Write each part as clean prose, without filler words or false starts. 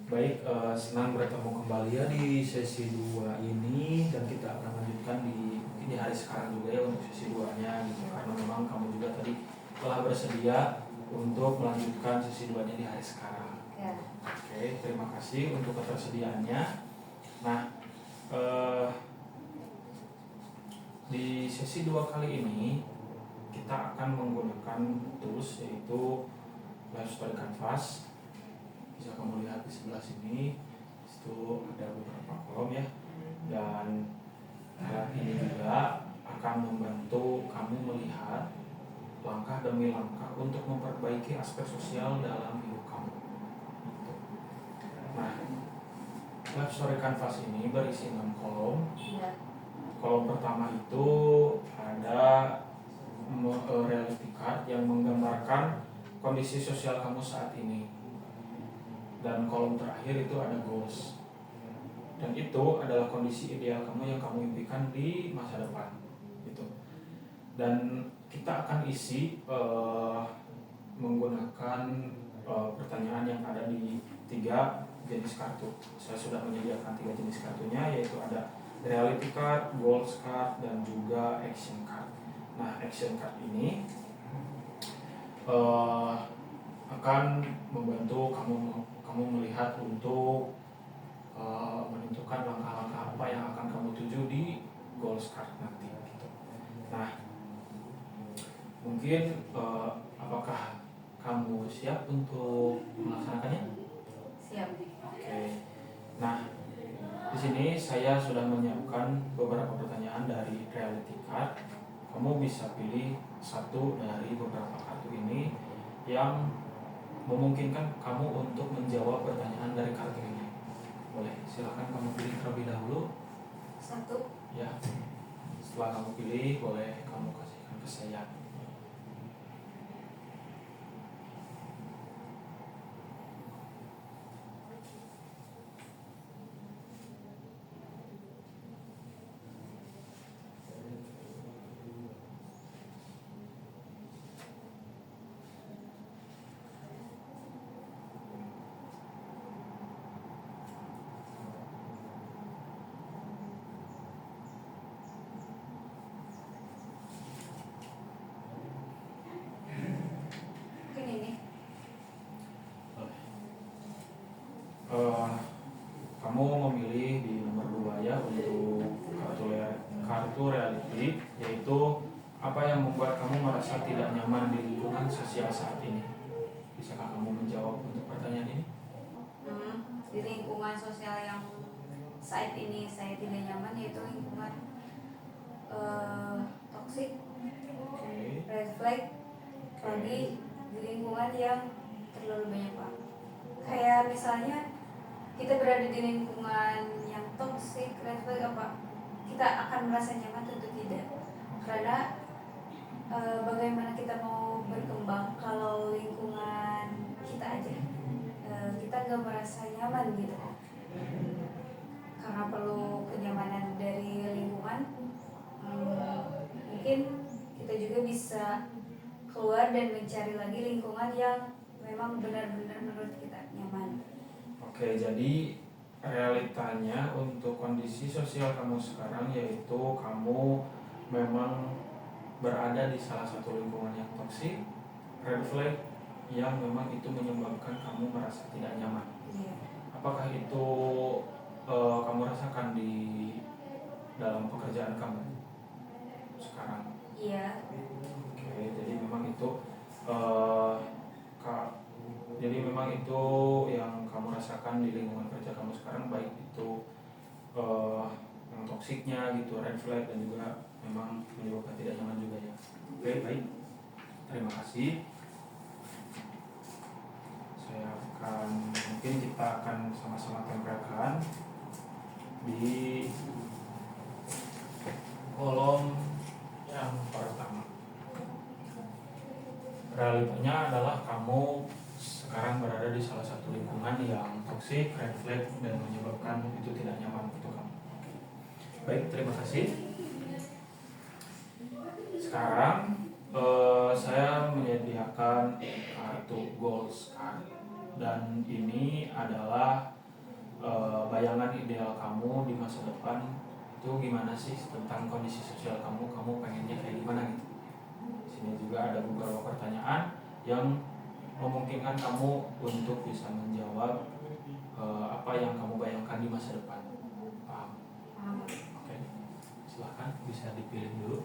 Baik, senang bertemu kembali ya di sesi 2 ini, dan kita akan lanjutkan di hari sekarang juga ya untuk sesi 2-nya gitu, karena memang kamu juga tadi telah bersedia untuk melanjutkan sesi 2-nya di hari sekarang. Ya. Oke, terima kasih untuk ketersediaannya. Nah, di sesi 2 kali ini kita akan menggunakan tools yaitu Live Story Canvas. Bisa kamu lihat di sebelah sini, itu ada beberapa kolom ya, dan alat ini juga akan membantu kamu melihat langkah demi langkah untuk memperbaiki aspek sosial dalam hidup kamu. Gitu. Nah, Live Story Canvas ini berisi 6 kolom. Ya. Kolom pertama itu ada reality card yang menggambarkan kondisi sosial kamu saat ini. Dan kolom terakhir itu ada goals, dan itu adalah kondisi ideal kamu yang kamu impikan di masa depan gitu. Dan kita akan isi menggunakan pertanyaan yang ada di 3 jenis kartu. Saya sudah menyediakan 3 jenis kartunya, yaitu ada reality card, goals card, dan juga action card. Nah, action card ini akan membantu kamu melihat untuk menentukan langkah-langkah apa yang akan kamu tuju di goals card nanti gitu. Nah, mungkin apakah kamu siap untuk melaksanakannya? Siap. Oke. Nah, di sini saya sudah menyiapkan beberapa pertanyaan dari reality card. Kamu bisa pilih satu dari beberapa kartu ini yang memungkinkan kamu untuk menjawab pertanyaan dari kartu ini. Boleh, silakan kamu pilih terlebih dahulu. Satu. Ya. Setelah kamu pilih, boleh kamu kasihkan ke saya. Mungkin ini. Kamu memilih di nomor 2 ya untuk kartu reality, yaitu apa yang membuat kamu merasa tidak nyaman di lingkungan sosial saat ini. Bisakah kamu menjawab untuk pertanyaan ini? Di lingkungan sosial yang saat ini saya tidak nyaman, yaitu lingkungan toksik, red flag, lagi di lingkungan yang terlalu banyak Pak. Kayak misalnya kita berada di lingkungan yang toksik, red flag, apa kita akan merasa nyaman? Tentu tidak, karena bagaimana kita mau berkembang kalau lingkungan kita aja kita nggak merasa nyaman gitu. Karena perlu kenyamanan dari lingkungan, mungkin kita juga bisa keluar dan mencari lagi lingkungan yang memang benar-benar menurut kita nyaman. Oke, jadi realitanya untuk kondisi sosial kamu sekarang yaitu kamu memang berada di salah satu lingkungan yang toksik, red flag, yang memang itu menyebabkan kamu merasa tidak nyaman. Iya. Apakah itu kamu rasakan di dalam pekerjaan kamu sekarang? Iya. Oke, jadi memang itu yang kamu rasakan di lingkungan kerja kamu sekarang, baik itu yang toksiknya gitu, red flag, dan juga memang menyebabkan tidak nyaman juga ya. Oke, baik. Terima kasih. Mungkin kita akan sama-sama tempelkan di kolom yang pertama. Realitanya adalah kamu sekarang berada di salah satu lingkungan yang toksik, red flag, dan menyebabkan itu tidak nyaman untuk kamu. Baik, terima kasih. Sekarang saya menyediakan kartu goals card. dan ini adalah bayangan ideal kamu di masa depan itu gimana sih, tentang kondisi sosial kamu pengennya kayak gimana gitu. Sini juga ada beberapa pertanyaan yang memungkinkan kamu untuk bisa menjawab apa yang kamu bayangkan di masa depan. Paham? Paham. Oke, silahkan bisa dipilih dulu.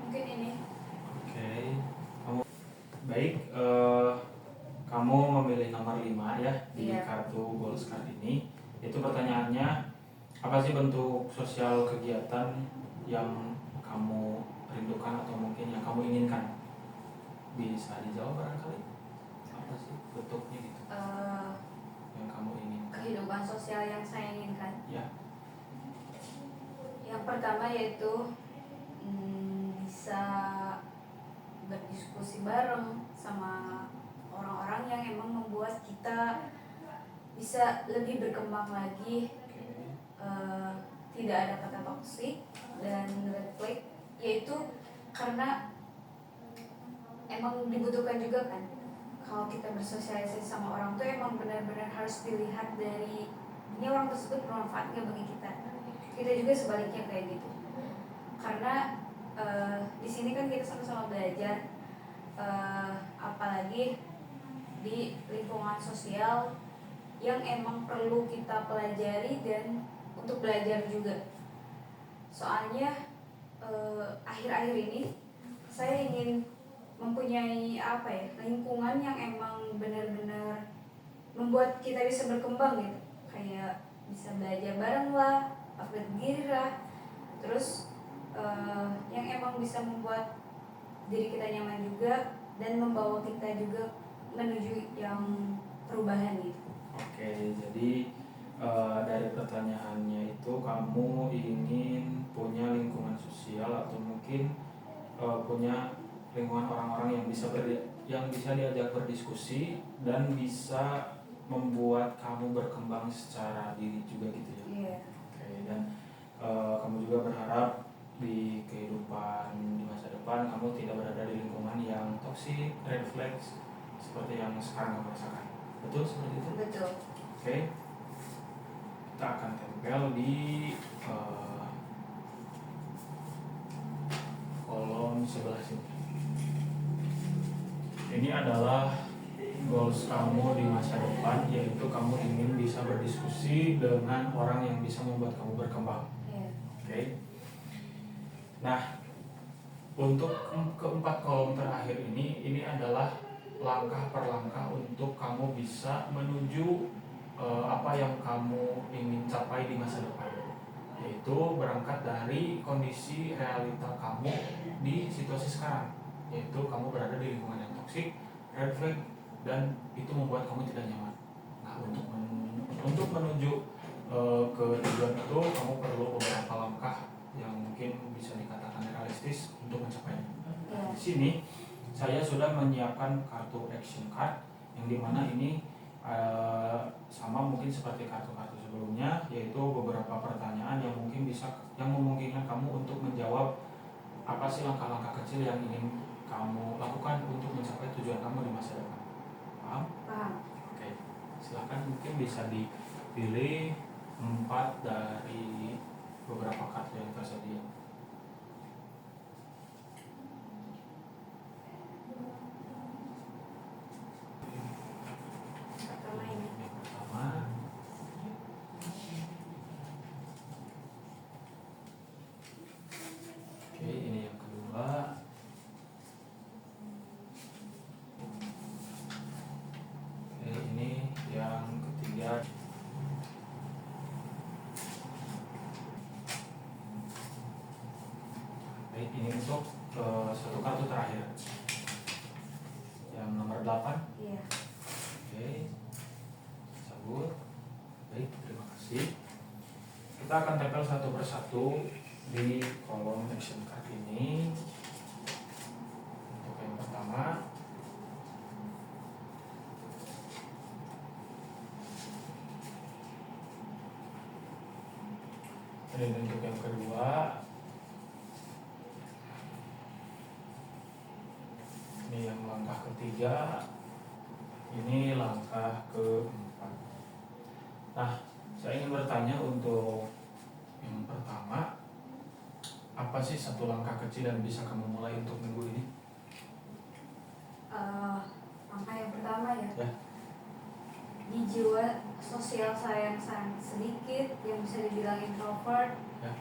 Mungkin ini. Oke, kamu baik. Kamu memilih nomor 5 ya di Iya. kartu goals card ini. Itu pertanyaannya, apa sih bentuk sosial kegiatan yang kamu rindukan atau mungkin yang kamu inginkan? Bisa dijawab barangkali. Apa sih bentuknya gitu yang kamu inginkan? Kehidupan sosial yang saya inginkan. Ya. Yang pertama yaitu bisa berdiskusi bareng sama orang-orang yang emang membuat kita bisa lebih berkembang lagi. Tidak ada kata toksik dan red flag, yaitu karena emang dibutuhkan juga kan kalau kita bersosialisasi sama orang tuh emang benar-benar harus dilihat dari ini orang tersebut bermanfaat nggak bagi kita juga sebaliknya kayak gitu, karena di sini kan kita sama-sama belajar, apalagi di lingkungan sosial yang emang perlu kita pelajari dan untuk belajar juga. Soalnya akhir-akhir ini saya ingin mempunyai lingkungan yang emang benar-benar membuat kita bisa berkembang gitu, kayak bisa belajar bareng lah, upgrade diri lah, terus yang emang bisa membuat diri kita nyaman juga dan membawa kita juga menuju yang perubahan gitu. Oke, jadi dari pertanyaannya itu kamu ingin punya lingkungan sosial atau mungkin punya lingkungan orang-orang yang bisa diajak berdiskusi dan bisa membuat kamu berkembang secara diri juga gitu ya. Iya. Oke, dan kamu juga berharap di kehidupan di masa depan kamu tidak berada di lingkungan yang toksik, red flags seperti yang sekarang kamu rasakan. Betul seperti itu? Betul. Oke, kita akan tempel di kolom sebelah sini. Ini adalah goals kamu di masa depan, yaitu kamu ingin bisa berdiskusi dengan orang yang bisa membuat kamu berkembang. Iya. Oke. Nah, untuk keempat kolom terakhir ini adalah langkah per langkah untuk kamu bisa menuju apa yang kamu ingin capai di masa depan, yaitu berangkat dari kondisi realita kamu di situasi sekarang, yaitu kamu berada di lingkungan yang toksik, red flag, dan itu membuat kamu tidak nyaman. Nah, untuk menuju ke tujuan itu kamu perlu beberapa langkah yang mungkin bisa dikatakan realistis untuk mencapainya. Nah, di sini saya sudah menyiapkan kartu action card yang dimana ini sama mungkin seperti kartu-kartu sebelumnya, yaitu beberapa pertanyaan yang memungkinkan kamu untuk menjawab apa sih langkah-langkah kecil yang ingin kamu lakukan untuk mencapai tujuan kamu di masa depan. Paham? Paham. Oke, silakan mungkin bisa dipilih 4 dari beberapa kartu yang tersedia. 8. Iya. Oke, cabut. Baik, terima kasih. Kita akan tempel satu persatu di kolom action card ini. Untuk yang pertama, dan untuk yang kedua, ini yang langkah ketiga, ini langkah keempat. Nah, saya ingin bertanya untuk yang pertama, apa sih satu langkah kecil yang bisa kamu mulai untuk minggu ini? Langkah yang pertama ya. Ya. Di jiwa sosial saya yang sangat sedikit, yang bisa dibilang introvert, Ya.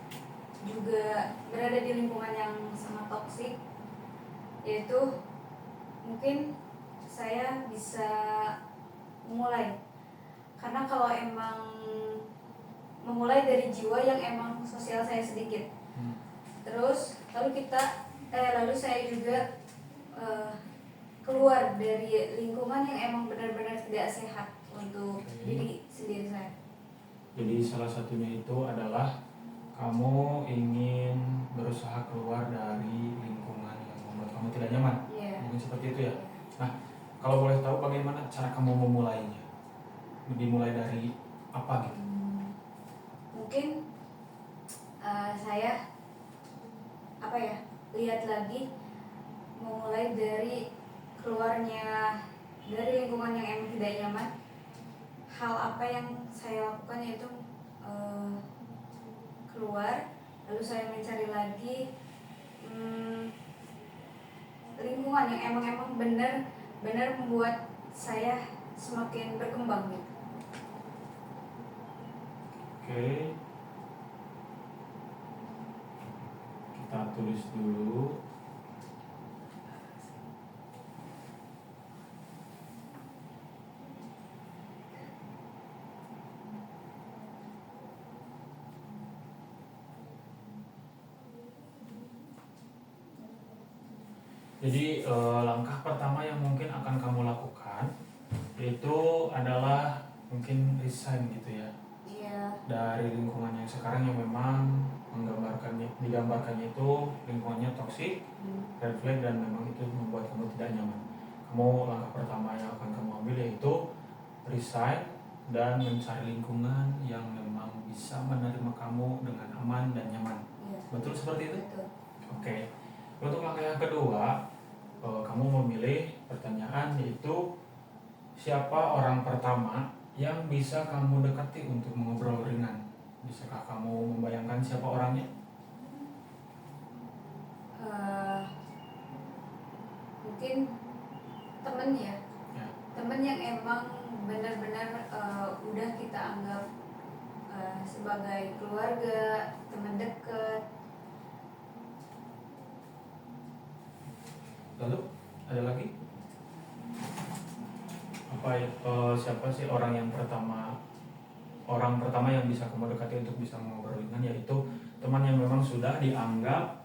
juga berada di lingkungan yang sangat toksik, yaitu mungkin saya bisa memulai. Karena kalau emang memulai dari jiwa yang emang sosial saya sedikit, terus lalu saya juga keluar dari lingkungan yang emang benar-benar tidak sehat untuk diri sendiri saya. Jadi salah satunya itu adalah kamu ingin berusaha keluar dari lingkungan yang membuat kamu tidak nyaman. Iya. Mungkin seperti itu ya. Nah, kalau boleh tahu bagaimana cara kamu memulainya? Dimulai dari apa gitu? Mungkin saya lihat lagi, memulai dari keluarnya dari lingkungan yang emang tidak nyaman. Hal apa yang saya lakukan yaitu keluar, lalu saya mencari lagi lingkungan yang emang benar membuat saya semakin berkembang gitu. Oke. Kita tulis dulu. Jadi langkah pertama yang mungkin akan kamu lakukan itu adalah mungkin resign gitu ya. Iya. Dari lingkungan yang sekarang yang memang digambarkannya itu lingkungannya toksik, red flag, dan memang itu membuat kamu tidak nyaman. Langkah pertama yang akan kamu ambil yaitu resign dan mencari lingkungan yang memang bisa menerima kamu dengan aman dan nyaman. Iya. Betul seperti itu? Betul. Oke. Untuk langkah yang kedua, kamu memilih pertanyaan yaitu siapa orang pertama yang bisa kamu dekati untuk mengobrol ringan. Bisakah kamu membayangkan siapa orangnya? Mungkin temen ya. Temen yang emang benar-benar udah kita anggap sebagai keluarga, teman dekat. Lalu ada lagi? Siapa sih orang pertama yang bisa kamu dekati untuk bisa mengobrol ringan, yaitu teman yang memang sudah dianggap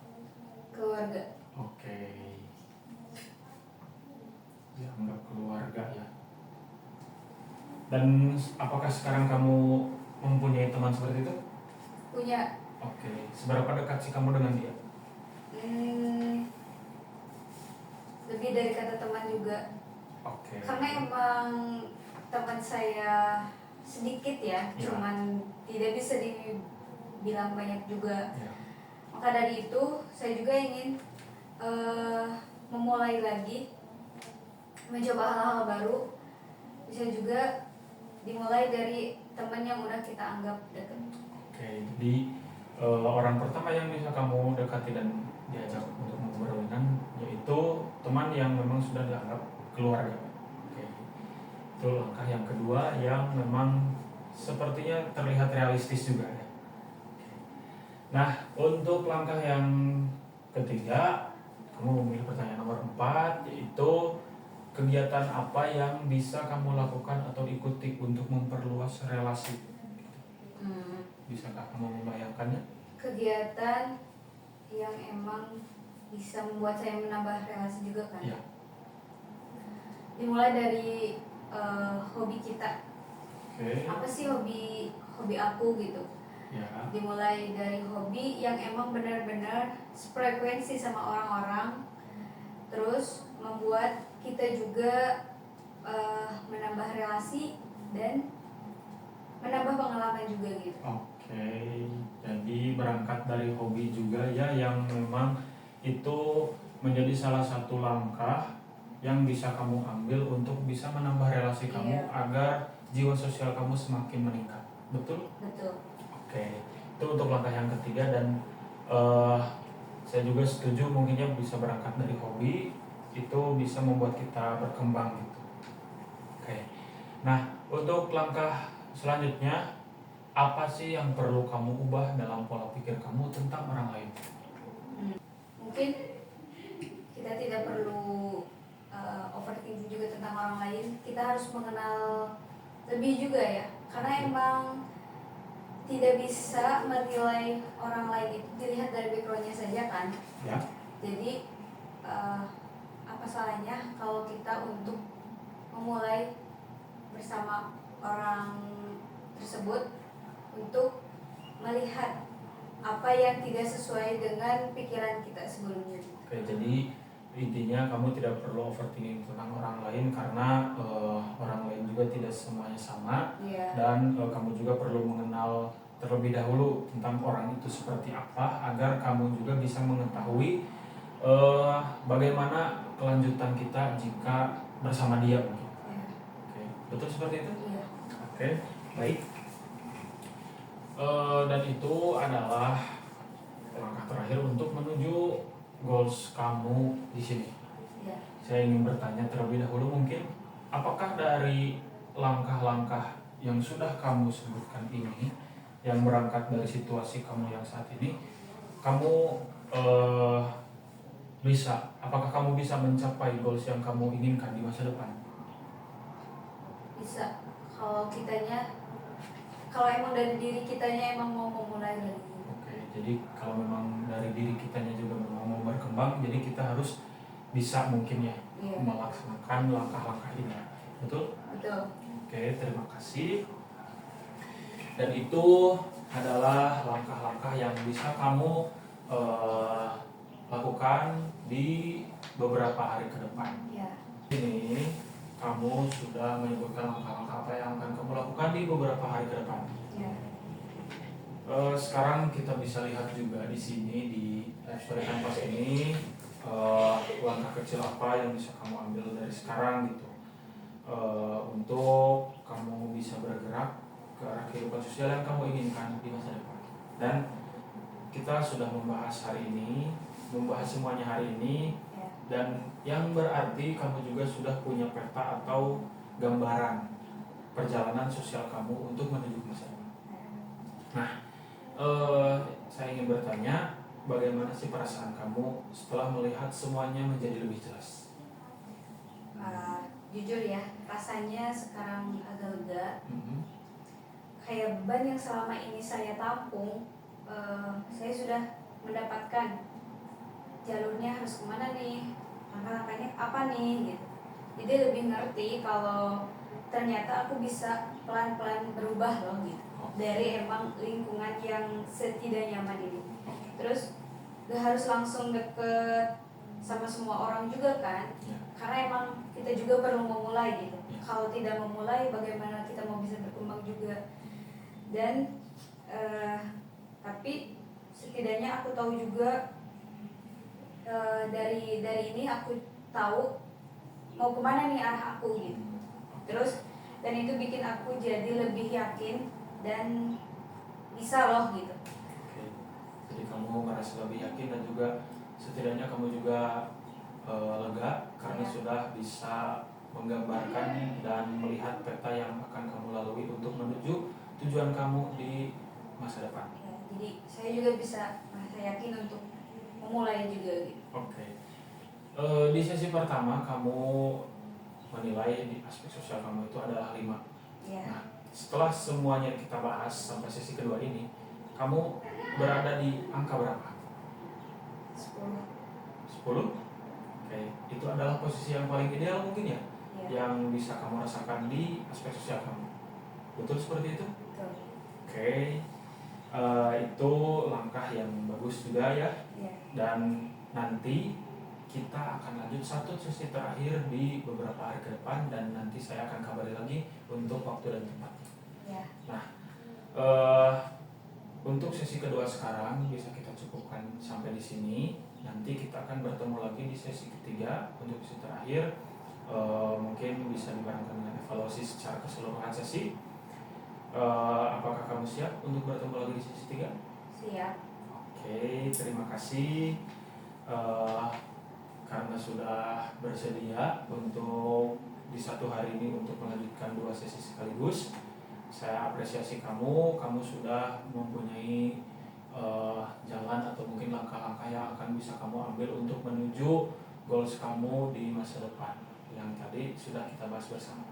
keluarga. Oke. Dianggap keluarga ya. Dan apakah sekarang kamu mempunyai teman seperti itu? Punya. Oke. Seberapa dekat sih kamu dengan dia? Lebih dari kata teman juga. Oke. Karena emang teman saya sedikit ya, cuman tidak bisa dibilang banyak juga. Ya. Maka dari itu saya juga ingin memulai lagi, mencoba hal-hal baru. Bisa juga dimulai dari teman yang udah kita anggap dekat. Oke, jadi orang pertama yang bisa kamu dekati dan diajak untuk mengobrol ringan yaitu teman yang memang sudah dianggap keluarga. Oke. Itu langkah yang kedua yang memang sepertinya terlihat realistis juga ya. Nah, untuk langkah yang ketiga, kamu memilih pertanyaan nomor 4, yaitu kegiatan apa yang bisa kamu lakukan atau ikuti untuk memperluas relasi? Bisakah kamu membayangkannya? Kegiatan yang emang bisa membuat saya menambah relasi juga kan? Ya. dimulai dari hobi kita. Oke. Apa sih hobi aku gitu? Ya. Dimulai dari hobi yang emang benar-benar frekuensi sama orang-orang, terus membuat kita juga menambah relasi dan menambah pengalaman juga gitu. Oke, jadi berangkat dari hobi juga ya, yang memang itu menjadi salah satu langkah yang bisa kamu ambil untuk bisa menambah relasi kamu agar jiwa sosial kamu semakin meningkat. Betul? Betul. Oke, itu untuk langkah yang ketiga, dan saya juga setuju mungkinnya bisa berangkat dari hobi, itu bisa membuat kita berkembang gitu. Oke, nah untuk langkah selanjutnya, apa sih yang perlu kamu ubah dalam pola pikir kamu tentang orang lain? Mungkin kita tidak perlu overthinking juga tentang orang lain. Kita harus mengenal lebih juga ya, karena emang tidak bisa menilai orang lain itu dilihat dari backgroundnya saja kan. Ya. Jadi apa salahnya kalau kita untuk memulai bersama orang tersebut untuk melihat apa yang tidak sesuai dengan pikiran kita sebelumnya. Oke, jadi intinya kamu tidak perlu overthinking tentang orang lain, karena orang lain juga tidak semuanya sama. Dan kamu juga perlu mengenal terlebih dahulu tentang orang itu seperti apa, agar kamu juga bisa mengetahui bagaimana kelanjutan kita jika bersama dia mungkin. Oke, betul seperti itu? Iya. Oke, baik. Dan itu adalah langkah terakhir untuk menuju goals kamu di sini. Ya. Saya ingin bertanya terlebih dahulu, mungkin apakah dari langkah-langkah yang sudah kamu sebutkan ini, yang berangkat dari situasi kamu yang saat ini, kamu apakah kamu bisa mencapai goals yang kamu inginkan di masa depan? Bisa, kalau emang dari diri kitanya emang mau memulai lagi. Oke, jadi kalau memang dari diri kitanya juga memang mau berkembang, jadi kita harus bisa mungkin ya melaksanakan langkah-langkah ini. Betul? Betul. Oke, terima kasih. Dan itu adalah langkah-langkah yang bisa kamu lakukan di beberapa hari ke depan. Ya. Ini kamu sudah menyebutkan langkah-langkah apa yang akan kamu lakukan di beberapa hari ke depan. Ya. Sekarang kita bisa lihat juga di sini di Story Canvas ini langkah kecil apa yang bisa kamu ambil dari sekarang gitu, untuk kamu bisa bergerak ke arah kehidupan sosial yang kamu inginkan di masa depan. Dan kita sudah membahas semuanya hari ini, dan yang berarti kamu juga sudah punya peta atau gambaran perjalanan sosial kamu untuk menuju masa depan. Nah, saya ingin bertanya, bagaimana sih perasaan kamu setelah melihat semuanya menjadi lebih jelas? Jujur ya, rasanya sekarang agak lega. Kayak beban yang selama ini saya tampung, saya sudah mendapatkan jalurnya harus kemana nih, langkah-langkahnya apa nih gitu. Jadi lebih ngerti kalau ternyata aku bisa pelan-pelan berubah loh gitu, dari emang lingkungan yang tidak nyaman ini. Terus gak harus langsung deket sama semua orang juga kan, karena emang kita juga perlu memulai gitu. Kalau tidak memulai, bagaimana kita mau bisa berkembang juga. Dan tapi setidaknya aku tahu juga, dari ini aku tahu mau kemana nih arah aku gitu. Terus dan itu bikin aku jadi lebih yakin dan bisa loh gitu. Oke. Jadi kamu merasa lebih yakin, dan juga setidaknya kamu juga lega karena sudah bisa menggambarkan dan melihat peta yang akan kamu lalui untuk menuju tujuan kamu di masa depan. Ya, jadi saya juga bisa merasa yakin untuk memulai juga gitu. Oke. Di sesi pertama kamu menilai di aspek sosial kamu itu adalah 5. Ya. Nah, setelah semuanya kita bahas sampai sesi kedua ini, kamu berada di angka berapa? 10. 10? Oke, itu adalah posisi yang paling ideal mungkin ya? Ya. yang bisa kamu rasakan di aspek sosial kamu. Betul seperti itu? Betul. Oke. Itu langkah yang bagus juga ya. Iya. Dan nanti kita akan lanjut satu sesi terakhir di beberapa hari ke depan, dan nanti saya akan kabari lagi untuk waktu dan tempat. Ya. Nah, untuk sesi kedua sekarang bisa kita cukupkan sampai di sini. Nanti kita akan bertemu lagi di sesi ketiga untuk sesi terakhir. Mungkin bisa dibarengkan dengan evaluasi secara keseluruhan sesi. Apakah kamu siap untuk bertemu lagi di sesi 3? Siap. Oke, terima kasih karena sudah bersedia untuk di satu hari ini untuk melanjutkan 2 sesi sekaligus. Saya apresiasi kamu sudah mempunyai jalan atau mungkin langkah-langkah yang akan bisa kamu ambil untuk menuju goals kamu di masa depan yang tadi sudah kita bahas bersama.